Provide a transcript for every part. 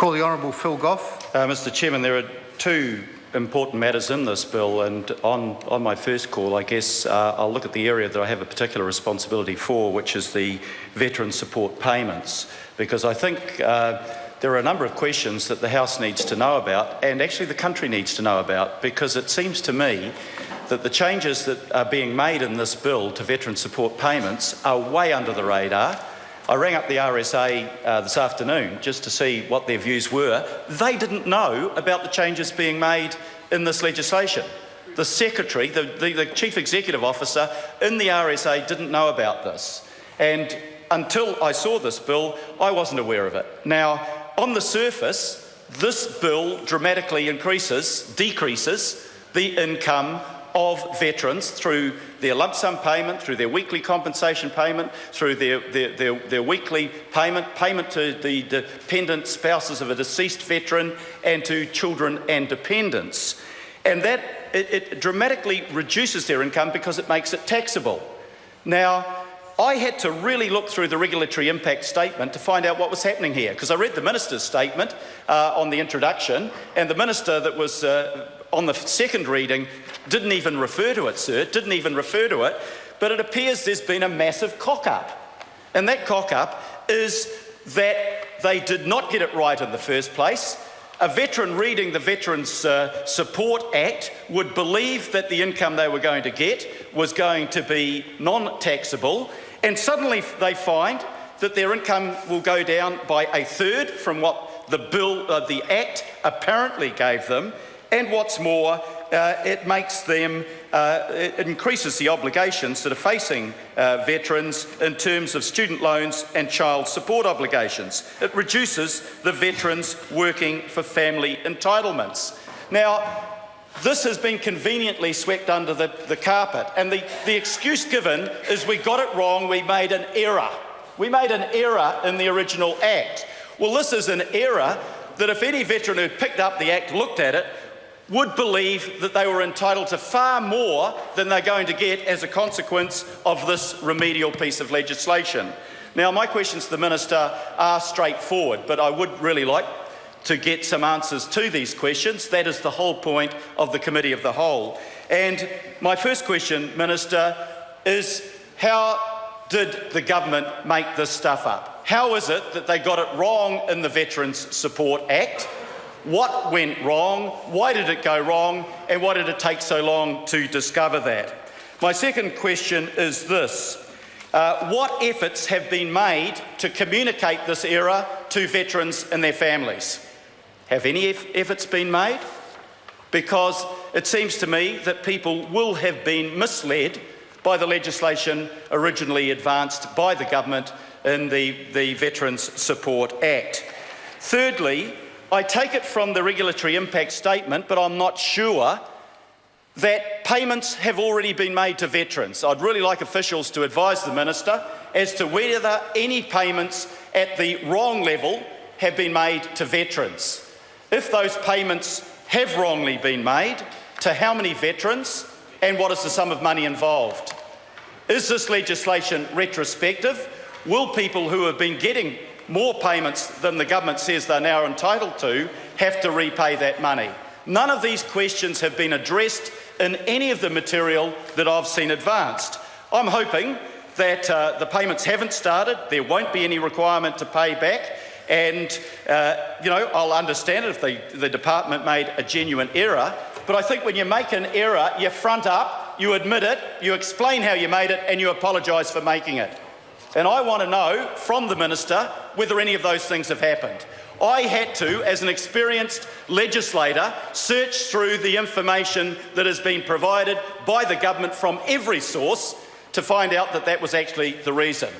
Call the Honourable Phil Goff. Mr Chairman, there are two important matters in this bill, and on my first call, I guess I'll look at the area that I have a particular responsibility for, which is the veteran support payments, because I think there are a number of questions that the House needs to know about, and actually the country needs to know about, because it seems to me that the changes that are being made in this bill to veteran support payments are way under the radar. I rang up the RSA this afternoon just to see what their views were. They didn't know about the changes being made in this legislation. The Secretary, the Chief Executive Officer in the RSA didn't know about this. And until I saw this bill, I wasn't aware of it. Now, on the surface, this bill dramatically decreases the income of veterans through their lump sum payment, through their weekly compensation payment, through their weekly payment to the dependent spouses of a deceased veteran, and to children and dependents. And that it dramatically reduces their income because it makes it taxable. Now, I had to really look through the regulatory impact statement to find out what was happening here, because I read the Minister's statement on the introduction, and the Minister that was on the second reading didn't even refer to it, sir, didn't even refer to it, but it appears there's been a massive cock-up. And that cock-up is that they did not get it right in the first place. A veteran reading the Veterans Support Act would believe that the income they were going to get was going to be non-taxable, and suddenly they find that their income will go down by a third from what the Act apparently gave them. And what's more, it increases the obligations that are facing veterans in terms of student loans and child support obligations. It reduces the veterans working for family entitlements. Now, this has been conveniently swept under the carpet, and the excuse given is we got it wrong, we made an error. We made an error in the original Act. Well, this is an error that if any veteran who picked up the Act looked at it, would believe that they were entitled to far more than they're going to get as a consequence of this remedial piece of legislation. Now, my questions to the Minister are straightforward, but I would really like to get some answers to these questions. That is the whole point of the Committee of the Whole. And my first question, Minister, is how did the government make this stuff up? How is it that they got it wrong in the Veterans Support Act? What went wrong? Why did it go wrong? And why did it take so long to discover that? My second question is this. What efforts have been made to communicate this error to veterans and their families? Have any efforts been made? Because it seems to me that people will have been misled by the legislation originally advanced by the government in the Veterans Support Act. Thirdly, I take it from the regulatory impact statement, but I'm not sure, that payments have already been made to veterans. I'd really like officials to advise the Minister as to whether any payments at the wrong level have been made to veterans. If those payments have wrongly been made, to how many veterans, and what is the sum of money involved? Is this legislation retrospective? Will people who have been getting more payments than the government says they're now entitled to have to repay that money? None of these questions have been addressed in any of the material that I've seen advanced. I'm hoping that the payments haven't started, there won't be any requirement to pay back, and I'll understand it if the department made a genuine error, but I think when you make an error, you front up, you admit it, you explain how you made it, and you apologise for making it. And I want to know from the Minister whether any of those things have happened. I had to, as an experienced legislator, search through the information that has been provided by the government from every source to find out that that was actually the reason.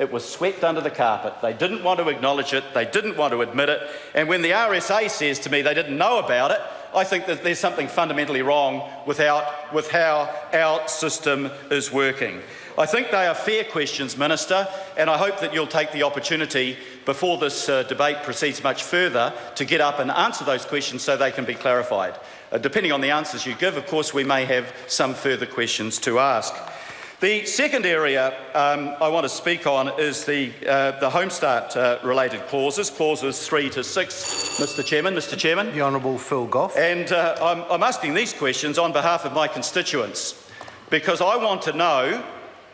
It was swept under the carpet. They didn't want to acknowledge it, they didn't want to admit it, and when the RSA says to me they didn't know about it, I think that there's something fundamentally wrong with how our system is working. I think they are fair questions, Minister, and I hope that you'll take the opportunity before this debate proceeds much further to get up and answer those questions so they can be clarified. Depending on the answers you give, of course, we may have some further questions to ask. The second area I want to speak on is the Homestart related clauses 3 to 6, Mr Chairman. The Honourable Phil Goff. And I'm asking these questions on behalf of my constituents because I want to know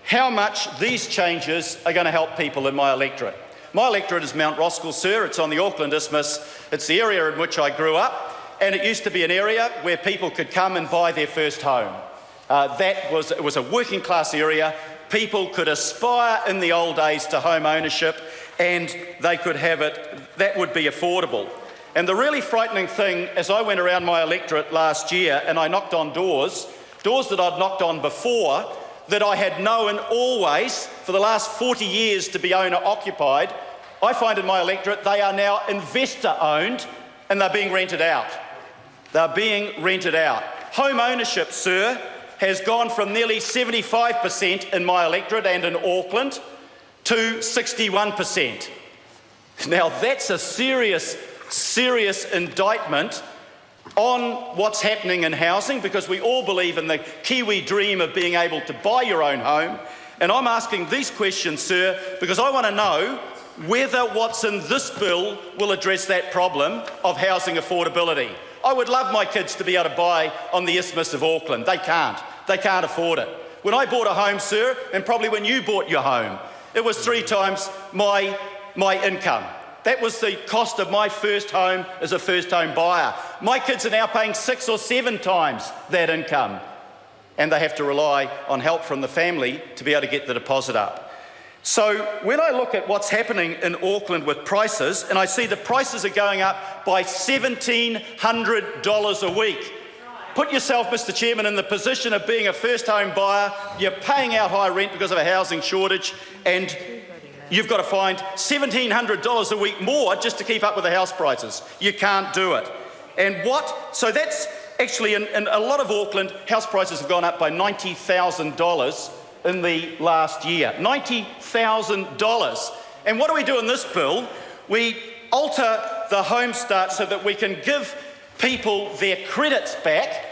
how much these changes are going to help people in my electorate. My electorate is Mount Roskill, sir. It's on the Auckland Isthmus. It's the area in which I grew up, and it used to be an area where people could come and buy their first home. It was a working class area. People could aspire in the old days to home ownership and they could have it, that would be affordable. And the really frightening thing, as I went around my electorate last year and I knocked on doors that I'd knocked on before, that I had known always for the last 40 years to be owner occupied, I find in my electorate they are now investor owned and they're being rented out. They're being rented out. Home ownership, sir, has gone from nearly 75% in my electorate and in Auckland to 61%. Now that's a serious indictment on what's happening in housing, because we all believe in the Kiwi dream of being able to buy your own home. And I'm asking these questions, sir, because I want to know whether what's in this bill will address that problem of housing affordability. I would love my kids to be able to buy on the Isthmus of Auckland. They can't. They can't afford it. When I bought a home, sir, and probably when you bought your home, it was 3 times my income. That was the cost of my first home as a first home buyer. My kids are now paying 6 or 7 times that income, and they have to rely on help from the family to be able to get the deposit up. So when I look at what's happening in Auckland with prices, and I see the prices are going up by $1,700 a week. Put yourself, Mr Chairman, in the position of being a first home buyer. You're paying out high rent because of a housing shortage, and you've got to find $1,700 a week more just to keep up with the house prices. You can't do it. So that's actually, in a lot of Auckland, house prices have gone up by $90,000 in the last year. $90,000. And what do we do in this bill? We alter the Homestart so that we can give people their credits back.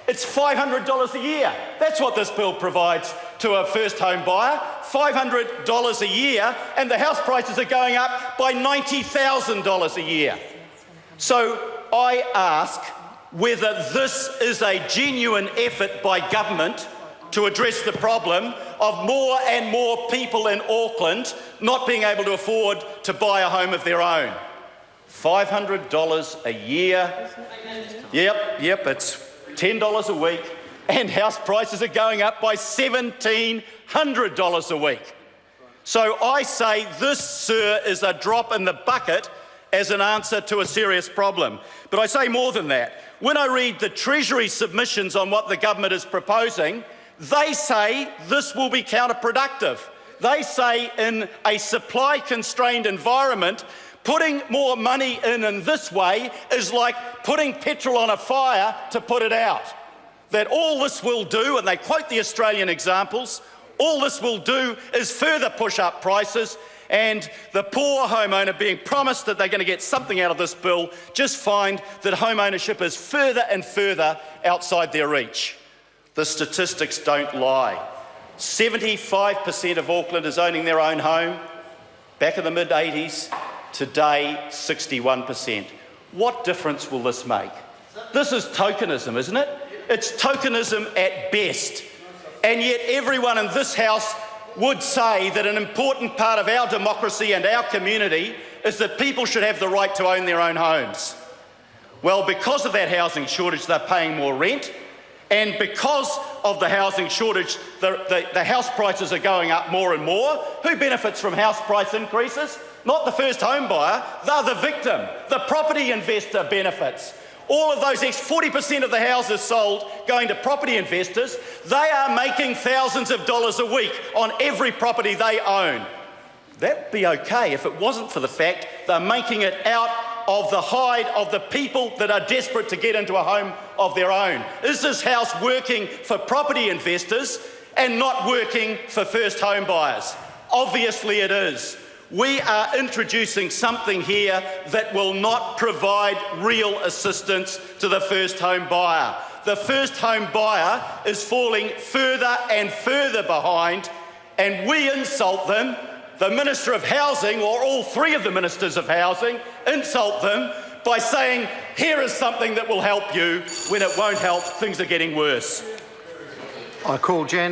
It's $500 a year. That's what this bill provides to a first home buyer. $500 a year, and the house prices are going up by $90,000 a year. So I ask whether this is a genuine effort by government to address the problem of more and more people in Auckland not being able to afford to buy a home of their own. $500 a year. Yep, it's $10 a week, and house prices are going up by $1,700 a week. So I say this, sir, is a drop in the bucket as an answer to a serious problem. But I say more than that. When I read the Treasury submissions on what the government is proposing, they say this will be counterproductive. They say in a supply-constrained environment, putting more money in this way is like putting petrol on a fire to put it out. That all this will do, and they quote the Australian examples, all this will do is further push up prices, and the poor homeowner, being promised that they're going to get something out of this bill, just find that home ownership is further and further outside their reach. The statistics don't lie. 75% of Auckland is owning their own home. Back in the mid-80s, today 61%. What difference will this make? This is tokenism, isn't it? It's tokenism at best. And yet everyone in this House would say that an important part of our democracy and our community is that people should have the right to own their own homes. Well, because of that housing shortage, they're paying more rent. And because of the housing shortage, the house prices are going up more and more. Who benefits from house price increases? Not the first home buyer, they're the victim. The property investor benefits. All of those 40% of the houses sold going to property investors, they are making thousands of dollars a week on every property they own. That'd be okay if it wasn't for the fact they're making it out of the hide of the people that are desperate to get into a home of their own. Is this House working for property investors and not working for first home buyers? Obviously it is. We are introducing something here that will not provide real assistance to the first home buyer. the first home buyer is falling further and further behind, and we insult them. The Minister of Housing, or all three of the Ministers of Housing, insult them by saying, here is something that will help you, when it won't help, things are getting worse. I call Jan.